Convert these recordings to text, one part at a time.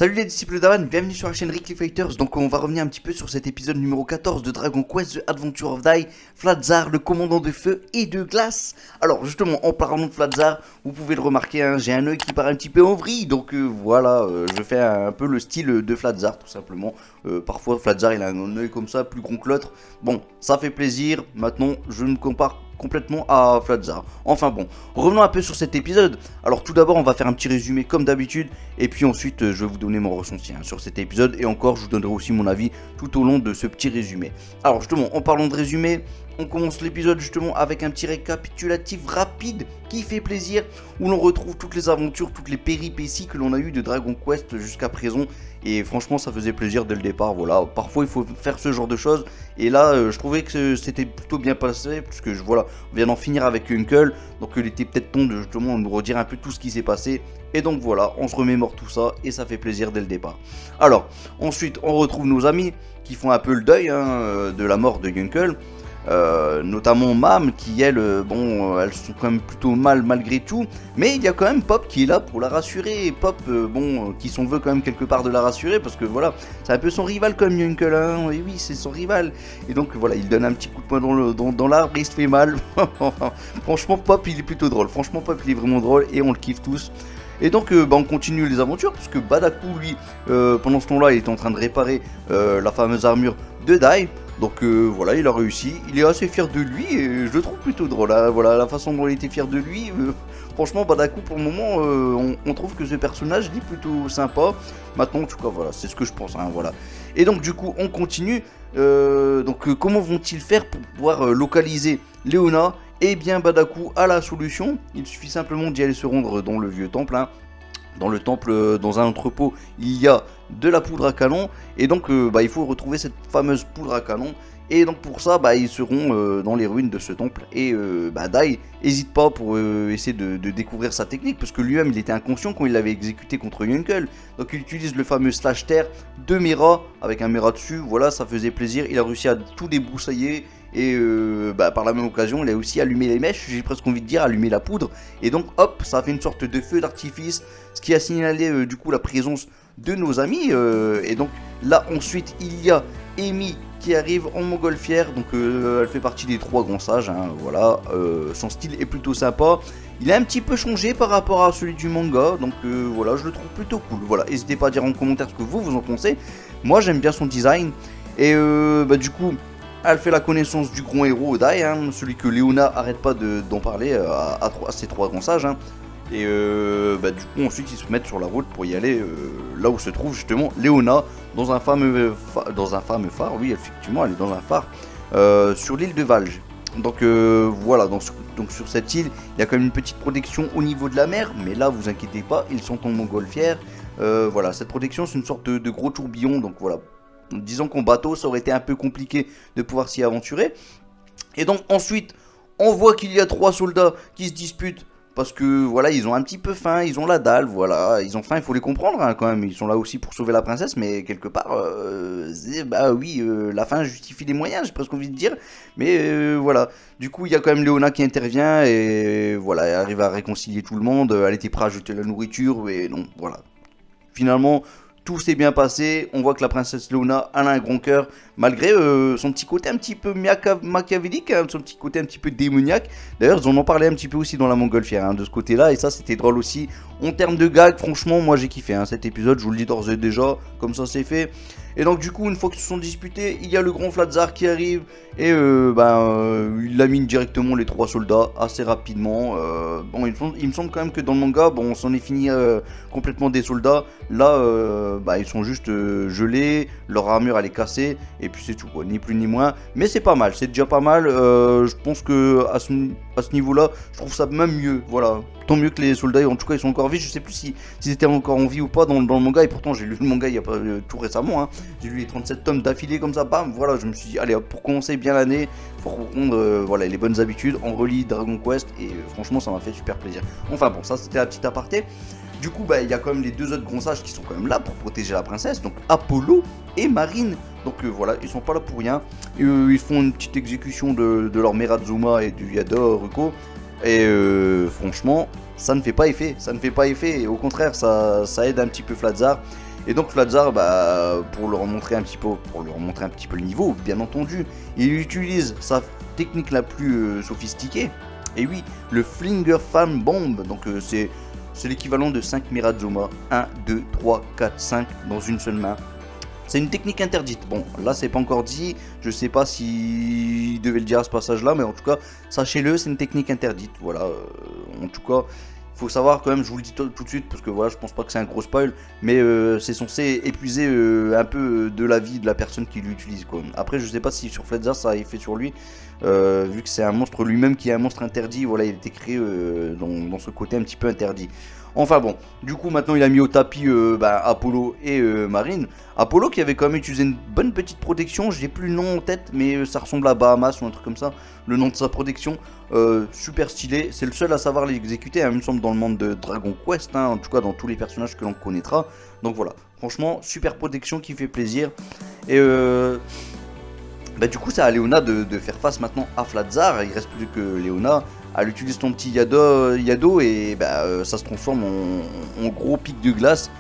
Salut les disciples d'Avan, bienvenue sur la chaîne Ricky Fighters. Donc on va revenir un petit peu sur cet épisode numéro 14 de Dragon Quest The Adventure of Dai, Fladzar, le commandant de feu et de glace. Alors justement, en parlant de Fladzar, vous pouvez le remarquer, hein, j'ai un œil qui part un petit peu en vrille. Donc voilà, je fais un peu le style de Fladzar tout simplement. Parfois Fladzar il a un œil comme ça, plus gros que l'autre. Bon, ça fait plaisir, maintenant je me compare complètement à Fladzar. Enfin bon, revenons un peu sur cet épisode. Alors tout d'abord on va faire un petit résumé comme d'habitude, et puis ensuite je vais vous donner mon ressenti sur cet épisode, et encore je vous donnerai aussi mon avis tout au long de ce petit résumé. Alors justement, en parlant de résumé, on commence l'épisode justement avec un petit récapitulatif rapide qui fait plaisir, où l'on retrouve toutes les aventures, toutes les péripéties que l'on a eues de Dragon Quest jusqu'à présent, et franchement ça faisait plaisir dès le départ. Voilà, parfois il faut faire ce genre de choses, et là je trouvais que c'était plutôt bien passé, puisque voilà, on vient d'en finir avec Uncle, donc il était peut-être temps de justement nous redire un peu tout ce qui s'est passé, et donc voilà, on se remémore tout ça, et ça fait plaisir dès le départ. Alors, ensuite on retrouve nos amis qui font un peu le deuil de la mort de Uncle. Notamment Mam qui elles, elles sont quand même plutôt mal malgré tout, mais il y a quand même Pop qui est là pour la rassurer, et Pop qui s'en veut quand même quelque part de la rassurer, parce que voilà, c'est un peu son rival comme Yunkel, hein, et oui c'est son rival, et donc voilà, il donne un petit coup de poing dans l'arbre et il se fait mal. Franchement Pop il est plutôt drôle, franchement Pop il est vraiment drôle, et on le kiffe tous. Et donc on continue les aventures, parce que Badaku lui, pendant ce temps-là, il est en train de réparer la fameuse armure de Dai. Donc voilà, il a réussi, il est assez fier de lui, et je le trouve plutôt drôle, hein. Voilà la façon dont il était fier de lui. Franchement, Badaku pour le moment, on trouve que ce personnage est plutôt sympa. Maintenant, en tout cas, voilà, c'est ce que je pense, hein, voilà. Et donc du coup, on continue. Comment vont-ils faire pour pouvoir localiser Leona? Eh bien, Badaku a la solution. Il suffit simplement d'y aller se rendre dans le vieux temple, hein. Dans le temple, dans un entrepôt, il y a de la poudre à canon, et donc il faut retrouver cette fameuse poudre à canon, et donc pour ça ils seront dans les ruines de ce temple, et Dai hésite pas pour essayer de découvrir sa technique, parce que lui-même il était inconscient quand il l'avait exécuté contre Yunkel. Donc il utilise le fameux slash terre de Mera, avec un Mera dessus, voilà, ça faisait plaisir, il a réussi à tout débroussailler. Et par la même occasion, il a aussi allumé les mèches, j'ai presque envie de dire allumé la poudre. Et donc hop, ça a fait une sorte de feu d'artifice, ce qui a signalé du coup la présence de nos amis. Et donc là ensuite, il y a Amy qui arrive en montgolfière. Donc elle fait partie des 3 grands sages, hein, voilà. Son style est plutôt sympa. Il a un petit peu changé par rapport à celui du manga, donc voilà, je le trouve plutôt cool. Voilà, n'hésitez pas à dire en commentaire ce que vous en pensez. Moi j'aime bien son design. Et du coup, elle fait la connaissance du grand héros Dai, hein, celui que Leona arrête pas d'en parler à ses 3 grands sages. Hein. Et du coup ensuite ils se mettent sur la route pour y aller là où se trouve justement Leona, dans un fameux phare, oui effectivement elle est dans un phare sur l'île de Valge. Donc voilà, donc sur cette île il y a quand même une petite protection au niveau de la mer, mais là vous inquiétez pas, ils sont en montgolfière. Voilà, cette protection c'est une sorte de gros tourbillon, donc voilà. Disons qu'en bateau, ça aurait été un peu compliqué de pouvoir s'y aventurer. Et donc ensuite, on voit qu'il y a 3 soldats qui se disputent. Parce que voilà, ils ont un petit peu faim, ils ont la dalle, voilà. Ils ont faim, il faut les comprendre hein, quand même. Ils sont là aussi pour sauver la princesse, mais quelque part, la faim justifie les moyens, j'ai presque envie de dire. Mais voilà. Du coup, il y a quand même Leona qui intervient et voilà, elle arrive à réconcilier tout le monde. Elle était prête à jeter la nourriture, et non, voilà. Finalement, tout s'est bien passé, on voit que la princesse Leona a un grand cœur, malgré son petit côté un petit peu machiavélique, hein, son petit côté un petit peu démoniaque. D'ailleurs, ils en ont parlé un petit peu aussi dans la montgolfière, hein, de ce côté-là, et ça c'était drôle aussi. En termes de gag, franchement, moi j'ai kiffé hein, cet épisode, je vous le dis d'ores et déjà, comme ça c'est fait. Et donc du coup, une fois qu'ils se sont disputés, il y a le grand Fladzar qui arrive, et il lamine directement les 3 soldats assez rapidement. Il me semble quand même que dans le manga, on s'en est fini complètement des soldats. Là, ils sont juste gelés, leur armure elle est cassée, et puis c'est tout, quoi, ni plus ni moins. Mais c'est pas mal, c'est déjà pas mal. Je pense que à ce niveau-là, je trouve ça même mieux. Voilà, tant mieux que les soldats, en tout cas, ils sont encore vivus. Je sais plus s'ils étaient encore en vie ou pas dans le manga, et pourtant j'ai lu le manga il y a pas tout récemment. Hein. J'ai lu les 37 tomes d'affilée comme ça, bam, voilà, je me suis dit, allez, pour commencer bien l'année, pour reprendre voilà, les bonnes habitudes, on relit Dragon Quest, et franchement, ça m'a fait super plaisir. Enfin bon, ça c'était la petite aparté. Du coup, il y a quand même les 2 autres grands sages qui sont quand même là pour protéger la princesse, donc Apollo et Marine. Donc voilà, ils sont pas là pour rien. Ils font une petite exécution de leur Merazuma et du Yador Ruko. Et franchement, ça ne fait pas effet. Ça ne fait pas effet. Et au contraire, ça aide un petit peu Fladzar. Et donc Fladzar, bah, pour leur montrer un petit peu le niveau, bien entendu, il utilise sa technique la plus sophistiquée. Et oui, le Flinger Fan Bomb, donc c'est l'équivalent de 5 Mirazuma, 1, 2, 3, 4, 5 dans une seule main. C'est une technique interdite. Bon, là c'est pas encore dit, je sais pas s'il devait le dire à ce passage-là, mais en tout cas, sachez-le, c'est une technique interdite. Voilà, en tout cas, il faut savoir quand même, je vous le dis tout de suite, parce que voilà, je pense pas que c'est un gros spoil, mais c'est censé épuiser un peu de la vie de la personne qui l'utilise, quoi. Après, je sais pas si sur Fledzar ça a effet sur lui, vu que c'est un monstre lui-même qui est un monstre interdit, voilà, il a été créé dans ce côté un petit peu interdit. Enfin bon, du coup maintenant il a mis au tapis Apollo et Marine. Apollo qui avait quand même utilisé une bonne petite protection, j'ai plus le nom en tête, mais ça ressemble à Bahamas ou un truc comme ça, le nom de sa protection. Super stylé, c'est le seul à savoir l'exécuter, hein, il me semble dans le monde de Dragon Quest, hein, en tout cas dans tous les personnages que l'on connaîtra. Donc voilà, franchement, super protection qui fait plaisir. Et du coup c'est à Leona de faire face maintenant à Fladzar, il reste plus que Leona. Elle utilise ton petit Yado et ça se transforme en gros pic de glace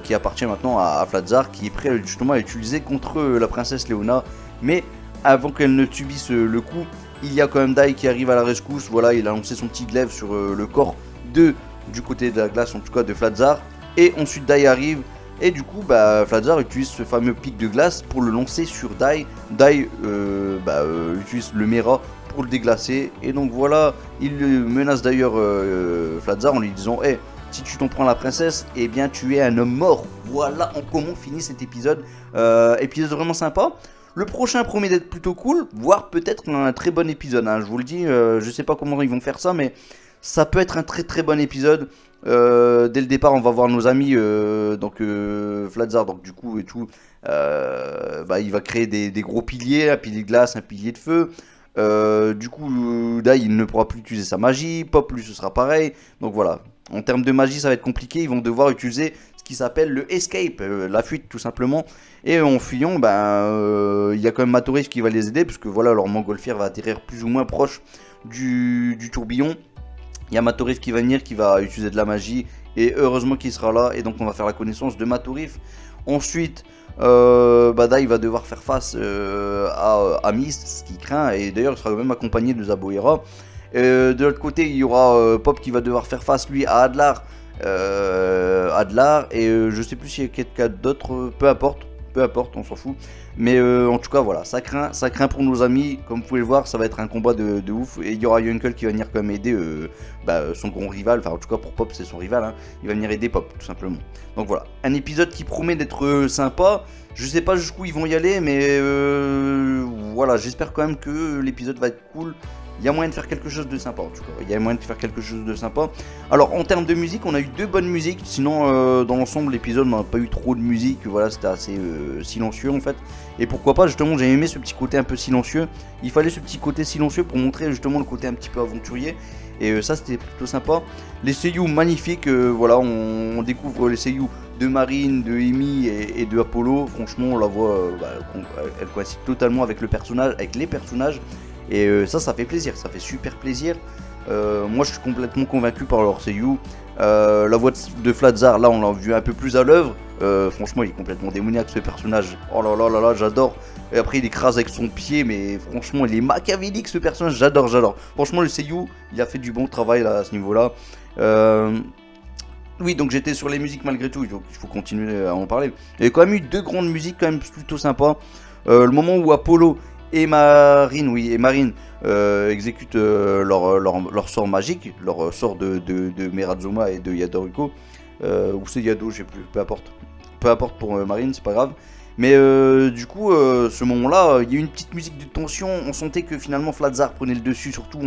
qui appartient maintenant à Fladzar, qui est prêt justement à utiliser contre la princesse Leona. Mais avant qu'elle ne subisse le coup, il y a quand même Dai qui arrive à la rescousse. Voilà, il a lancé son petit glaive sur le corps du côté de la glace, en tout cas de Fladzar. Et ensuite Dai arrive. Et du coup, Fladzar utilise ce fameux pic de glace pour le lancer sur Dai. Dai utilise le Mera pour le déglacer. Et donc voilà, il menace d'ailleurs Fladzar en lui disant hey, si tu t'en prends la princesse, eh bien tu es un homme mort. Voilà en comment finit cet épisode. Épisode vraiment sympa. Le prochain promet d'être plutôt cool, voire peut-être un très bon épisode, hein. Je vous le dis, je sais pas comment ils vont faire ça, mais ça peut être un très très bon épisode. Dès le départ, on va voir nos amis, Fladzar, donc du coup et tout, il va créer des gros piliers, un pilier de glace, un pilier de feu. Du coup, Dai il ne pourra plus utiliser sa magie, Pop lui ce sera pareil. Donc voilà, en termes de magie ça va être compliqué, ils vont devoir utiliser ce qui s'appelle le escape, la fuite tout simplement. Et en fuyant, il y a quand même Matorif qui va les aider, puisque voilà, leur montgolfière va atterrir plus ou moins proche du tourbillon. Il y a Matorif qui va venir, qui va utiliser de la magie, et heureusement qu'il sera là, et donc on va faire la connaissance de Matorif. Ensuite, Dai va devoir faire face à Mist, ce qui craint, et d'ailleurs il sera même accompagné de Zaboera. De l'autre côté, il y aura Pop qui va devoir faire face lui à Adlar, et je sais plus s'il y a quelqu'un d'autre, peu importe, on s'en fout. Mais en tout cas, voilà, ça craint pour nos amis. Comme vous pouvez le voir, ça va être un combat de ouf. Et il y aura Yunkel qui va venir quand même aider son grand rival. Enfin, en tout cas, pour Pop, c'est son rival, hein. Il va venir aider Pop, tout simplement. Donc voilà, un épisode qui promet d'être sympa. Je sais pas jusqu'où ils vont y aller, mais voilà, j'espère quand même que l'épisode va être cool. Il y a moyen de faire quelque chose de sympa en tout cas. Il y a moyen de faire quelque chose de sympa. Alors en termes de musique, on a eu 2 bonnes musiques. Sinon, dans l'ensemble, l'épisode n'a pas eu trop de musique. Voilà, c'était assez silencieux en fait. Et pourquoi pas, justement, j'ai aimé ce petit côté un peu silencieux. Il fallait ce petit côté silencieux pour montrer justement le côté un petit peu aventurier. Et ça, c'était plutôt sympa. Les seiyuu magnifiques. Voilà, on découvre les seiyuu de Marine, de Emi et de Apollo. Franchement, on la voit, elle coïncide totalement avec le personnage, avec les personnages. Et ça fait plaisir, ça fait super plaisir. Moi je suis complètement convaincu par leur seiyuu. La voix de Fladzar, là on l'a vu un peu plus à l'œuvre. Franchement il est complètement démoniaque ce personnage. Oh là là là là, j'adore. Et après il écrase avec son pied, mais franchement il est machiavélique ce personnage, j'adore. Franchement le seiyuu, il a fait du bon travail là à ce niveau là. Oui, donc j'étais sur les musiques malgré tout, il faut continuer à en parler. Il y a quand même eu 2 grandes musiques quand même plutôt sympas. Le moment où Apollo et Marine exécutent leur sort magique, leur sort de Mirazuma et de Yadoruko, ou c'est Yado, je sais plus, peu importe pour Marine, c'est pas grave. Mais du coup, ce moment-là, il y a eu une petite musique de tension. On sentait que finalement Fladzar prenait le dessus. Surtout,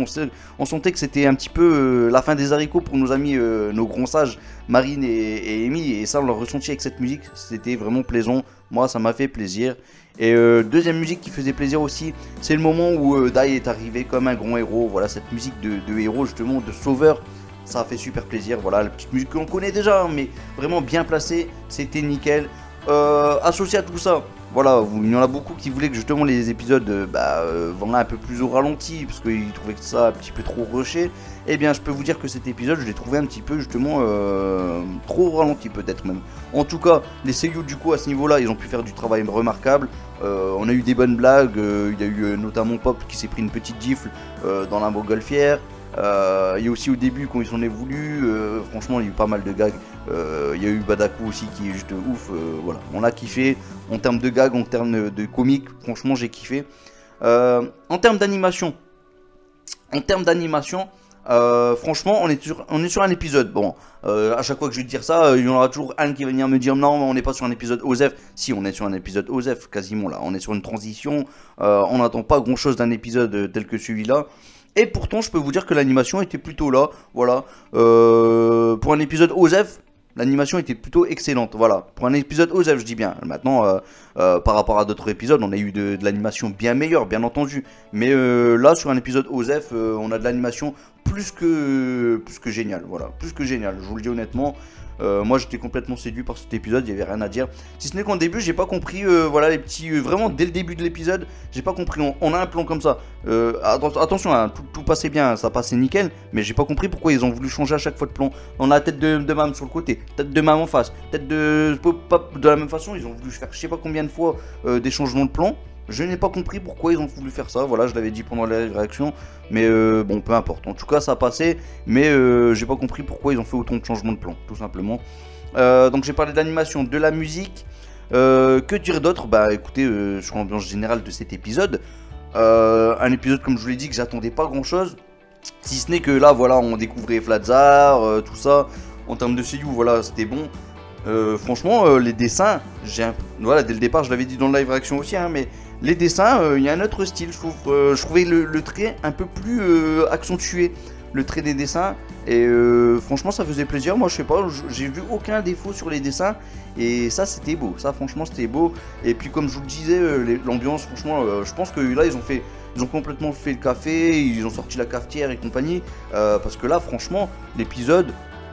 on sentait que c'était un petit peu la fin des haricots pour nos amis, nos grands sages, Marine et Emi. Et ça, on l'a ressenti avec cette musique. C'était vraiment plaisant. Moi, ça m'a fait plaisir. Et deuxième musique qui faisait plaisir aussi, c'est le moment où Dai est arrivé comme un grand héros. Voilà, cette musique de héros, justement, de sauveur. Ça a fait super plaisir. Voilà, la petite musique que l'on connaît déjà, hein, mais vraiment bien placée. C'était nickel. Associé à tout ça, voilà, il y en a beaucoup qui voulaient que justement les épisodes vendaient un peu plus au ralenti, parce qu'ils trouvaient que ça un petit peu trop rushé. Eh bien, je peux vous dire que cet épisode, je l'ai trouvé un petit peu justement trop au ralenti peut-être même. En tout cas, les seiyuu du coup à ce niveau-là, ils ont pu faire du travail remarquable. On a eu des bonnes blagues, il y a eu notamment Pop qui s'est pris une petite gifle dans la montgolfière. Il y a aussi au début quand ils en ont voulu, franchement il y a eu pas mal de gags. Il y a eu Badaku aussi qui est juste ouf, voilà, on a kiffé. En termes de gags, en termes de comique, franchement j'ai kiffé. En termes d'animation, franchement on est sur un épisode. Bon, à chaque fois que je vais dire ça, il y en aura toujours un qui va venir me dire non, on n'est pas sur un épisode OZEF. Si, on est sur un épisode OZEF quasiment là, on est sur une transition, on n'attend pas grand chose d'un épisode tel que celui-là. Et pourtant, je peux vous dire que l'animation était plutôt là. Voilà. Pour un épisode OZEF, l'animation était plutôt excellente. Voilà. Pour un épisode OZEF, je dis bien. Maintenant, par rapport à d'autres épisodes, on a eu de l'animation bien meilleure, bien entendu. Mais là, sur un épisode OZEF, on a de l'animation plus que génial. Voilà. Plus que génial. Je vous le dis honnêtement. Moi j'étais complètement séduit par cet épisode, il n'y avait rien à dire. Si ce n'est qu'en début, j'ai pas compris, voilà les petits. Vraiment dès le début de l'épisode, j'ai pas compris. On a un plan comme ça. Attention, hein, tout passait bien, ça passait nickel. Mais j'ai pas compris pourquoi ils ont voulu changer à chaque fois de plan. On a la tête de Mam sur le côté, tête de Mam en face, tête de Pop de la même façon. Ils ont voulu faire je sais pas combien de fois des changements de plan. Je n'ai pas compris pourquoi ils ont voulu faire ça, voilà, je l'avais dit pendant la réaction, mais bon, peu importe. En tout cas, ça a passé, mais j'ai pas compris pourquoi ils ont fait autant de changements de plan, tout simplement. Donc j'ai parlé d'animation, de la musique, que dire d'autre? Bah écoutez, sur l'ambiance générale de cet épisode, un épisode comme je vous l'ai dit que j'attendais pas grand chose, si ce n'est que là, voilà, on découvrait Flatzar, tout ça, en termes de seiyuu, voilà, c'était bon. Franchement, les dessins, voilà, dès le départ, je l'avais dit dans le live réaction aussi, hein, mais les dessins, il y a un autre style, je trouve. Je trouvais le trait un peu plus accentué, le trait des dessins, et franchement, ça faisait plaisir. Moi, je sais pas, j'ai vu aucun défaut sur les dessins, et ça, c'était beau. Ça, franchement, c'était beau. Et puis, comme je vous le disais, l'ambiance, franchement, je pense que là, ils ont complètement fait le café, ils ont sorti la cafetière et compagnie, parce que là, franchement, l'épisode.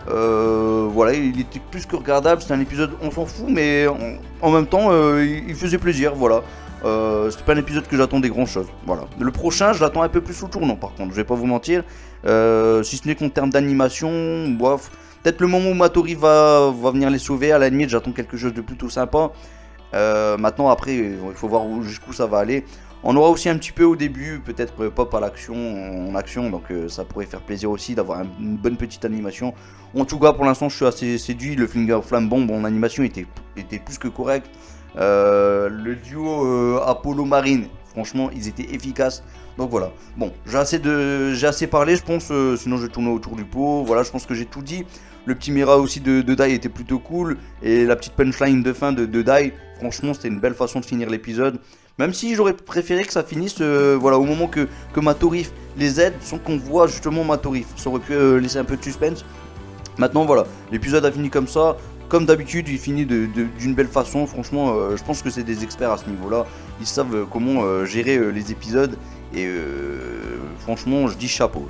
Voilà, il était plus que regardable, c'était un épisode, on s'en fout, mais en même temps, il faisait plaisir, voilà. C'était pas un épisode que j'attendais grand chose, voilà. Le prochain, je l'attends un peu plus au tournant, par contre, je vais pas vous mentir. Si ce n'est qu'en termes d'animation, bof, peut-être le moment où Matori va venir les sauver, à la limite, j'attends quelque chose de plutôt sympa. Maintenant, après, il faut voir jusqu'où ça va aller. On aura aussi un petit peu au début, peut-être Pop à l'action, en action, donc ça pourrait faire plaisir aussi d'avoir une bonne petite animation. En tout cas, pour l'instant, je suis assez séduit. Le Finger Flame Bomb en animation était plus que correct. Le duo Apollo Marine, franchement, ils étaient efficaces. Donc voilà. Bon, j'ai assez parlé, je pense. Sinon, je vais tourner autour du pot. Voilà, je pense que j'ai tout dit. Le petit Mira aussi de Dai était plutôt cool. Et la petite punchline de fin de Dai, franchement, c'était une belle façon de finir l'épisode. Même si j'aurais préféré que ça finisse voilà, au moment que Matorif les aide, sans qu'on voit justement Matorif. Ça aurait pu laisser un peu de suspense. Maintenant, voilà, l'épisode a fini comme ça. Comme d'habitude, il finit d'une belle façon. Franchement, je pense que c'est des experts à ce niveau-là. Ils savent comment gérer les épisodes. Et franchement, je dis chapeau.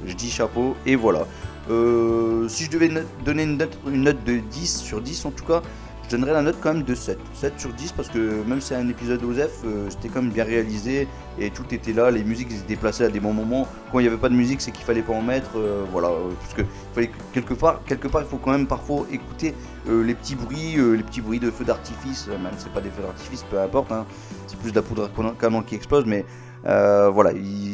Et voilà. Si je devais donner une note de 10 sur 10 en tout cas, je donnerais la note quand même de 7 sur 10 parce que même si c'est un épisode OZEF, c'était quand même bien réalisé et tout était là, les musiques étaient placées à des bons moments. Quand il n'y avait pas de musique, c'est qu'il fallait pas en mettre, voilà, parce que il fallait quelque part il faut quand même parfois écouter les petits bruits de feux d'artifice, même si c'est pas des feux d'artifice, peu importe, hein, c'est plus de la poudre à canon qui explose, mais voilà,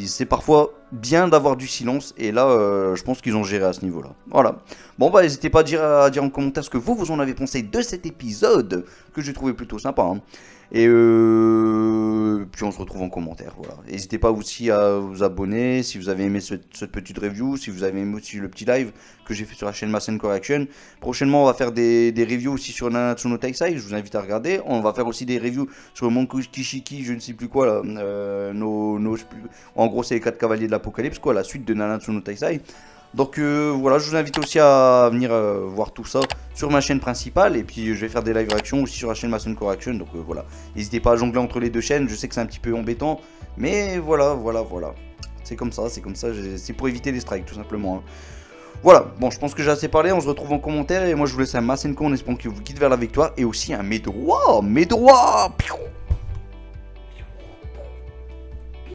c'est parfois bien d'avoir du silence et là je pense qu'ils ont géré à ce niveau là. Voilà. Bon bah n'hésitez pas à dire en commentaire ce que vous en avez pensé de cet épisode que j'ai trouvé plutôt sympa, hein. Et puis on se retrouve en commentaire, voilà. N'hésitez pas aussi à vous abonner si vous avez aimé cette petite review, si vous avez aimé aussi le petit live que j'ai fait sur la chaîne Masen Correction. Prochainement on va faire des reviews aussi sur Nanatsu no Taisai, je vous invite à regarder. On va faire aussi des reviews sur Monko Kishiki, je ne sais plus quoi là, en gros c'est les 4 cavaliers de l'apocalypse quoi, la suite de Nanatsu no Taisai. Donc voilà, je vous invite aussi à venir voir tout ça sur ma chaîne principale. Et puis je vais faire des live réactions aussi sur la chaîne Mason Correction. Donc voilà, n'hésitez pas à jongler entre les deux chaînes. Je sais que c'est un petit peu embêtant, mais voilà. C'est comme ça, c'est pour éviter les strikes tout simplement, hein. Voilà, bon je pense que j'ai assez parlé, on se retrouve en commentaire. Et moi je vous laisse un Masenko en espérant qu'il vous guide vers la victoire. Et aussi un mes droits.